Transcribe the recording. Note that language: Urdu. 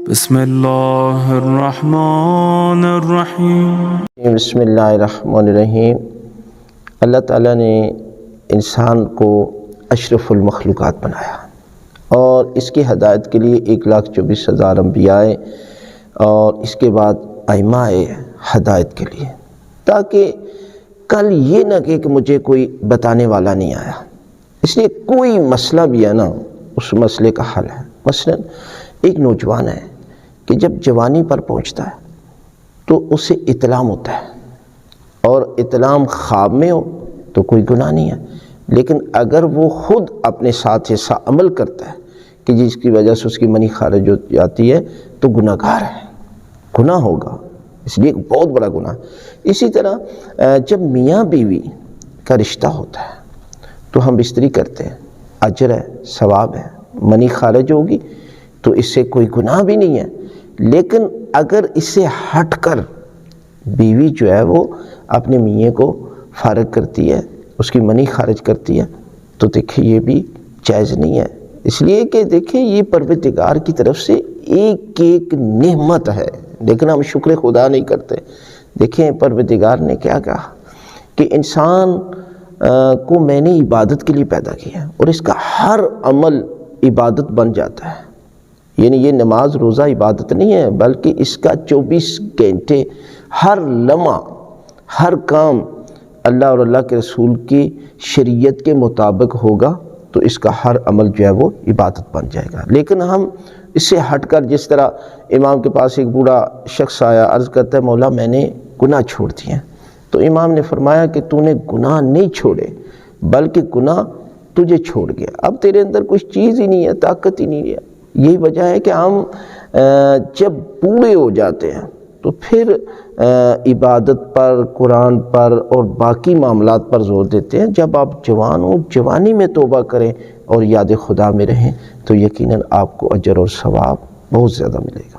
بسم اللہ الرحمن الرحیم۔ بسم اللہ الرحمن الرحیم۔ اللہ تعالیٰ نے انسان کو اشرف المخلوقات بنایا اور اس کی ہدایت کے لیے 1,24,000 انبیاء اور اس کے بعد ائمہ ہدایت کے لیے، تاکہ کل یہ نہ کہ مجھے کوئی بتانے والا نہیں آیا۔ اس لیے کوئی مسئلہ بھی ہے نا، اس مسئلے کا حل ہے۔ مثلا ایک نوجوان ہے کہ جب جوانی پر پہنچتا ہے تو اسے اطلام ہوتا ہے، اور اطلام خواب میں ہو تو کوئی گناہ نہیں ہے، لیکن اگر وہ خود اپنے ساتھ ایسا عمل کرتا ہے کہ جس کی وجہ سے اس کی منی خارج ہو جاتی ہے تو گناہ گار ہے، گناہ ہوگا، اس لیے ایک بہت بڑا گناہ۔ اسی طرح جب میاں بیوی کا رشتہ ہوتا ہے تو ہم بستری کرتے ہیں، اجر ہے، ثواب ہے، منی خارج ہوگی تو اس سے کوئی گناہ بھی نہیں ہے، لیکن اگر اس سے ہٹ کر بیوی جو ہے وہ اپنے میاں کو فارغ کرتی ہے، اس کی منی خارج کرتی ہے، تو دیکھیں یہ بھی جائز نہیں ہے۔ اس لیے کہ دیکھیں یہ پروردگار کی طرف سے ایک ایک نعمت ہے، لیکن ہم شکر خدا نہیں کرتے۔ دیکھیں پروردگار نے کیا کہا کہ انسان کو میں نے عبادت کے لیے پیدا کیا، اور اس کا ہر عمل عبادت بن جاتا ہے۔ یعنی یہ نماز روزہ عبادت نہیں ہے، بلکہ اس کا 24 گھنٹے ہر لمحہ ہر کام اللہ اور اللہ کے رسول کی شریعت کے مطابق ہوگا تو اس کا ہر عمل جو ہے وہ عبادت بن جائے گا۔ لیکن ہم اس سے ہٹ کر، جس طرح امام کے پاس ایک بوڑھا شخص آیا، عرض کرتا ہے مولا میں نے گناہ چھوڑ دیے ہیں، تو امام نے فرمایا کہ تو نے گناہ نہیں چھوڑے بلکہ گناہ تجھے چھوڑ گیا، اب تیرے اندر کچھ چیز ہی نہیں ہے، طاقت ہی نہیں ہے۔ یہی وجہ ہے کہ ہم جب بوڑھے ہو جاتے ہیں تو پھر عبادت پر، قرآن پر اور باقی معاملات پر زور دیتے ہیں۔ جب آپ جوان ہوں، جوانی میں توبہ کریں اور یاد خدا میں رہیں تو یقیناً آپ کو اجر اور ثواب بہت زیادہ ملے گا۔